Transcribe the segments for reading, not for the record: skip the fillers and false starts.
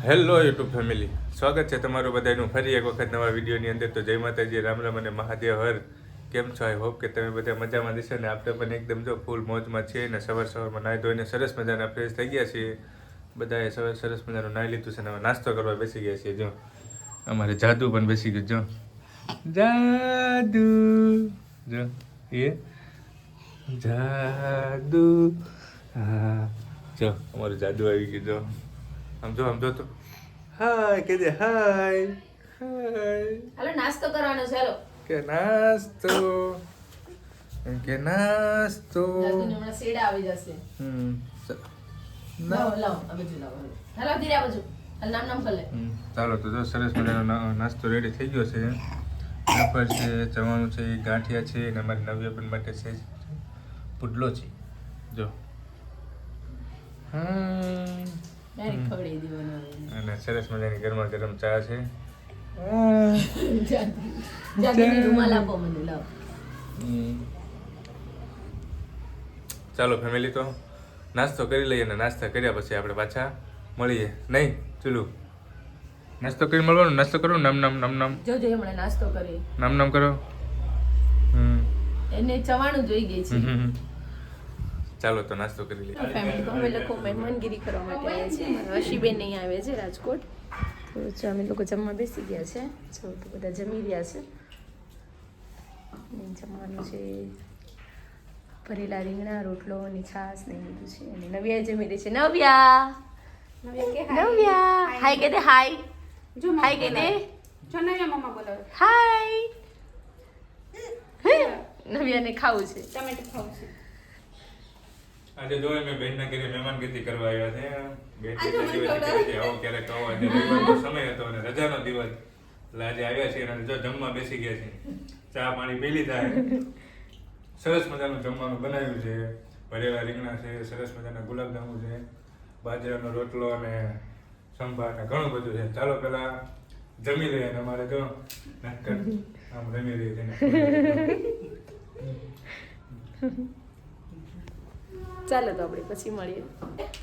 Hello YouTube family, સ્વાગત છે તમારું બધાનું ફરી એક વખત નવા વિડીયોની અંદર. તો જય માતાજી, રામ રામ અને મહાદેવ હર. કેમ છો? આઈ હોપ કે તમે બધા મજામાં દેશો ને આપણે પણ એકદમ જો ફૂલ મોજમાં છીએ ને સવારમાં નાહી ધોઈને સરસ મજાના ફ્રેશ થઈ ગયા છીએ. બધાએ સરસ મજાનું નાહી લીધું છે ને હવે નાસ્તો કરવા બેસી ગયા છીએ. જો અમારે જાદુ પણ બેસી ગયું. જો જાદુ, જો એ જાદુ, હા જો અમારું જાદુ આવી ગયું. જો આમ જો તો હાય કે દે, હાય હાય. હાલો નાસ્તો કરવાનો છે. હાલો કે નાસ્તો, કે નાસ્તો. જાદુને હમણાં શેડા આવી જશે. લાવો લાવો આ બાજુ લાવો. હાલો ધીરે આ બાજુ. હાલ નામ કર લે. ચાલો તો જો સરસ મજાનો નાસ્તો રેડી થઈ ગયો છે. વેફર છે, ચવાણું છે, ગાંઠિયા છે અને અમારી નવ્યાબેન માટે છે પુડલો છે. જો અને સરસ મજાની ગરમા ગરમ ચા છે. જાદુની રૂમાલ આપો મને. લાવો. ચાલો ફેમિલી, તો નાસ્તો કરી લઈએ અને નાસ્તા કર્યા પછી આપણે પાછા મળીએ. નહીં ચલું નાસ્તો કરી મળવાનું. નાસ્તો કરો, નામ નામ નામ નામ. જો હમણાં નાસ્તો કરી નામ નામ કરો. એને ચવાણું જોઈ ગઈ છે. ચાલો તો નાસ્તો કરી લઈએ. ફેમિલી તો અમે લોકો મહેમાનગીરી કરવા માટે આવ્યા છીએ. મારા હર્ષીબેન અહીં આવે છે રાજકોટ. તો અમે લોકો જમવા બેસી ગયા છે. જો તો બધા જમી રહ્યા છે. જમવાનું છે ભરેલા રીંગણા, રોટલો અને છાશ ને બધું છે. અને નવ્યા જમી રહી છે. નવ્યા હાય કે દે. હાય જો હાય કે દે. જો નવ્યા મમ્મા બોલાવે. હાય. નવ્યાને ખાવું છે. ટમેટું ખાવું છે. આજે જો મેં બેનના ઘરે મહેમાનગતિ કરવા આવ્યા છે. બેન આવો ક્યારેક આવો. આજે રવિવારનો સમય હતો અને રજાનો દિવસ એટલે આજે આવ્યા છે અને જો જમવા બેસી ગયા છે. ચા પાણી પી લીધા. સરસ મજાનું જમવાનું બનાવ્યું છે. ભરેલા રીંગણા છે, સરસ મજાના ગુલાબજાંબુ છે, બાજરાનો રોટલો અને સંભાર ને ઘણું બધું છે. ચાલો પેલા જમી લઈએ અને અમારે જો આમ રમી રહી છે. ચાલો તો આપણે પછી મળીએ.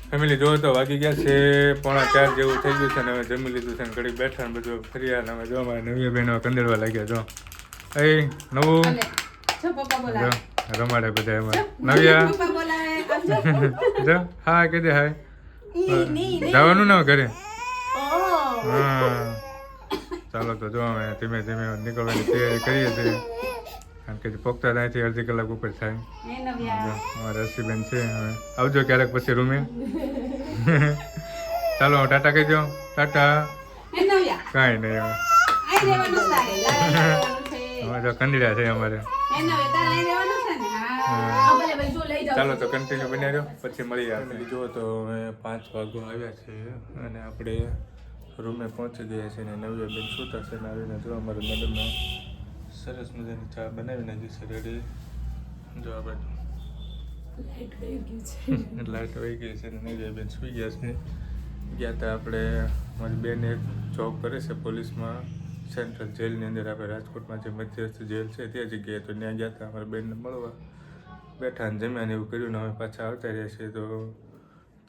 ફેમિલી જો તો વાગી ગયા છે 3:45 જેવું થઈ ગયું છે ને હવે જમી લીધું છે ને ઘડી બેઠા ને બધું ફર્યા ને હવે જો અમારે નવી બહેનો કંદરવા લાગ્યા. જો એ નવું જો પપ્પા બોલાવે. રમાડે બધા એમાં. નવ્યા પપ્પા બોલાવે. જો હા કે દે હાય. જવાનું ને ઘરે. હા ચાલો તો જો અમે ધીમે ધીમે નીકળવાની તૈયારી કરીએ છીએ. કારણ કે પોગતા ત્યાંથી અડધી કલાક ઉપર થાય. હે નવ્યા. અમારા રસીબેન છે. હવે આવજો ક્યારેક પછી રૂમે. ચાલો ટાટા કહી દો. ટાટા. હે નવ્યા. કાંઈ નહીં હવે. આઈ રહેવાનું તારે. લાઈ રહેવાનું છે. હવે તો કંદીડા છે અમારે. હે નવ્યા તારે આઈ રહેવાનું છે ને. હા. આ ભલે ભાઈ જો લઈ જાઓ. ચાલો તો કન્ટિન્યુ બન્યા રહ્યો, પછી મળી આપણે. જુઓ તો હવે 5 વાગવા આવ્યા છે અને આપણે રૂમે પહોંચી ગયા છે ને નવ્યા બેન સૂતા છે ને આવીને જો અમારે મેડમનો સરસ મજાની ચા બનાવી નાખી છે રેડી. જો આપણે લાઈટ વહી ગઈ છે ને નવ્યા બેન સૂઈ ગયા છે. ગયા હતા આપણે, મારી બેન એક જોબ કરે છે પોલીસમાં, સેન્ટ્રલ જેલની અંદર. આપણે રાજકોટમાં જે મધ્યસ્થ જેલ છે તે જગ્યાએ, તો ત્યાં ગયા હતા અમારા બેનને મળવા. બેઠા ને જમ્યા ને એવું કર્યું ને હવે પાછા આવતા રહ્યા છીએ તો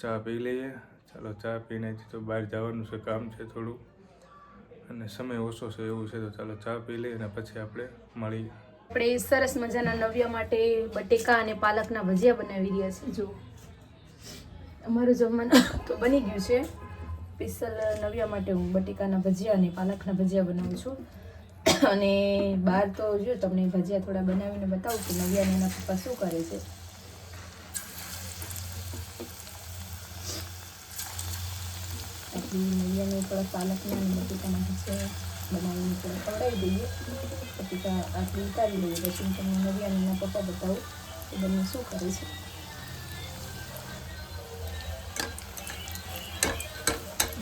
ચા પી લઈએ. ચાલો ચા પીને તો બહાર જવાનું છે, કામ છે થોડું અને સમય ઓછો છે એવું છે. તો ચાલો ચા પી લઈએ અને પછી આપણે મળીએ. આપણે સરસ મજાના નવ્યા માટે બટેકા અને પાલકના ભજીયા બનાવી રહ્યા છીએ. જો અમારું જમવાનું તો બની ગયું છે. સ્પેશિયલ નવ્યા માટે હું બટેકાના ભજીયા અને પાલકના ભજીયા બનાવું છું. અને બહાર તો જો તમને ભજીયા થોડા બનાવીને બતાવું કે નવ્યા એના પપ્પા શું કરે છે. નવ્યાને થોડા પાલકના અને બટેકાના ભજીયા બનાવીને થોડા ખવડાવી દઈએ. બટેકા આટલી ઉતારી લઈએ પછી તમને નવ્યાને એના પપ્પા બતાવું કે બંને શું કરે છે.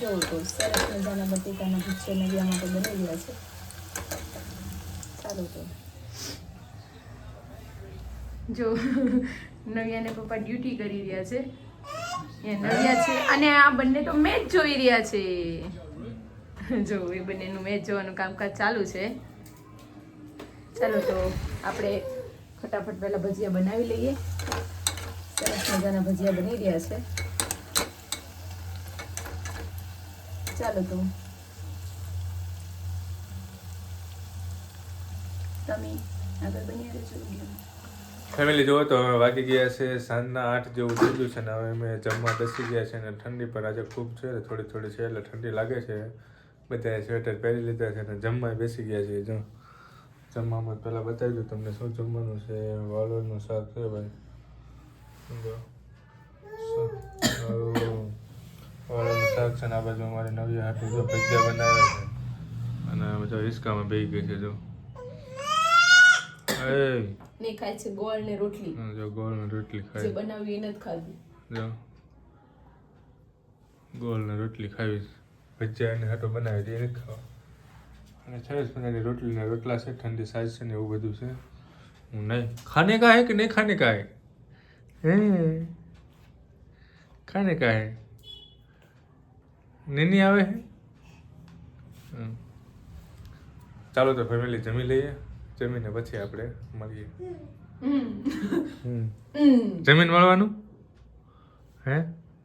જો તો સરસ મજાના બટેકાના ભજીયા નવ્યા માટે બની ગયા છે. ચાલો તો જો નવ્યાને પપ્પા ડ્યુટી કરી રહ્યા છે. એ નવ્યા છે અને આ બંને તો મેચ જોઈ રહ્યા છે. જો એ બંનેનું મેચ જોવાનું કામકાજ ચાલુ છે. ચાલો તો આપણે ફટાફટ પહેલા ભજીયા બનાવી લઈએ. સરસ મજાના ભજીયા બની રહ્યા છે. ચાલો તો તમે આગળ બની રહેજો વિડીયોમાં. ફેમિલી જુઓ તો હવે વાગી ગયા છે સાંજના 8 જેવું થઈ ગયું છે ને હવે અમે જમવા બેસી ગયા છે ને ઠંડી પર આજે ખૂબ છે થોડી થોડી છે એટલે ઠંડી લાગે છે બધાએ સ્વેટર પહેરી લીધા છે ને જમવા બેસી ગયા છે. જો જમવામાં પહેલાં બતાવી દઉં તમને શું જમવાનું છે. વાલોળનું શાક છે ભાઈ, જો વાલોળનું શાક છે ને આ બાજુ અમારી નવી હાટું જો ભજીયા બનાવ્યા છે અને જો હિસકામાં બેસી ગઈ છે. જો ને ખાય છે ગોળ ને રોટલી. જો ગોળ ને રોટલી જે ખાઈ, બનાવી એને જ ખાધી. જો ગોળ ને રોટલી ખાવી, ભજીયા એને હાટો બનાવી દે એને જ ખાવા. અને સરસ મજાની રોટલી ને રોટલા છે, ઠંડી સાઈઝ છે ને એવું બધું છે. હું નહીં ખાને કા હે કે નહીં ખાને કા હે? ખાને કા હે? નીની આવે હે? ચાલો તો ફેમિલી જમી લઈએ, જમીને પછી આપણે મળીએ. જમીન મળવાનું હે?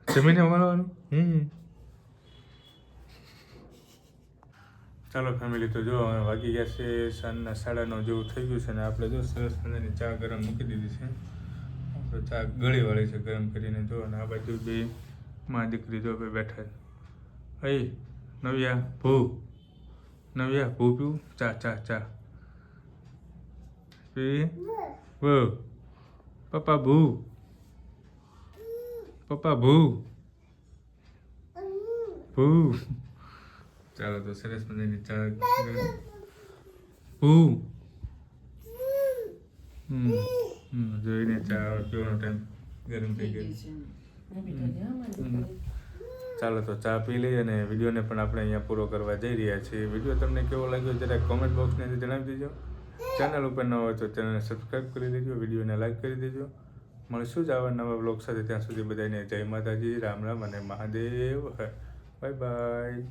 જમીને મળવાનું. ચાલો ફેમિલી તો જો હવે વાગી ગયા છે સાંજના 9:30 જેવું થઈ ગયું છે ને આપણે જો સરસ મજાની ચા ગરમ મૂકી દીધી છે. આપણે ચા ગળી વાળી છે ગરમ કરીને. જો અને આ બાજુ બે માં દીકરી જો બે બેઠા છે. અઈ નવ્યા ભૂ પીવું ચા ચા ચા પી ભૂ પપ્પા ભૂ ચાલો તો સરસ મજાની ચા જોઈને ચા પીવાનો ટાઈમ ગરમ થઈ ગયો. ચાલો તો ચા પી લઈએ અને વિડીયોને પણ આપણે અહીંયા પૂરો કરવા જઈ રહ્યા છીએ. વિડીયો તમને કેવો લાગ્યો જરા કોમેન્ટ બોક્સની અંદર જણાવી દેજો. ચેનલ ઉપર ન હોય તો ચેનલને સબસ્ક્રાઈબ કરી દેજો, વિડીયોને લાઈક કરી દેજો. મળશું જ આવા નવા બ્લોગ સાથે. ત્યાં સુધી બધાને જય માતાજી, રામ રામ અને મહાદેવ. Bye bye.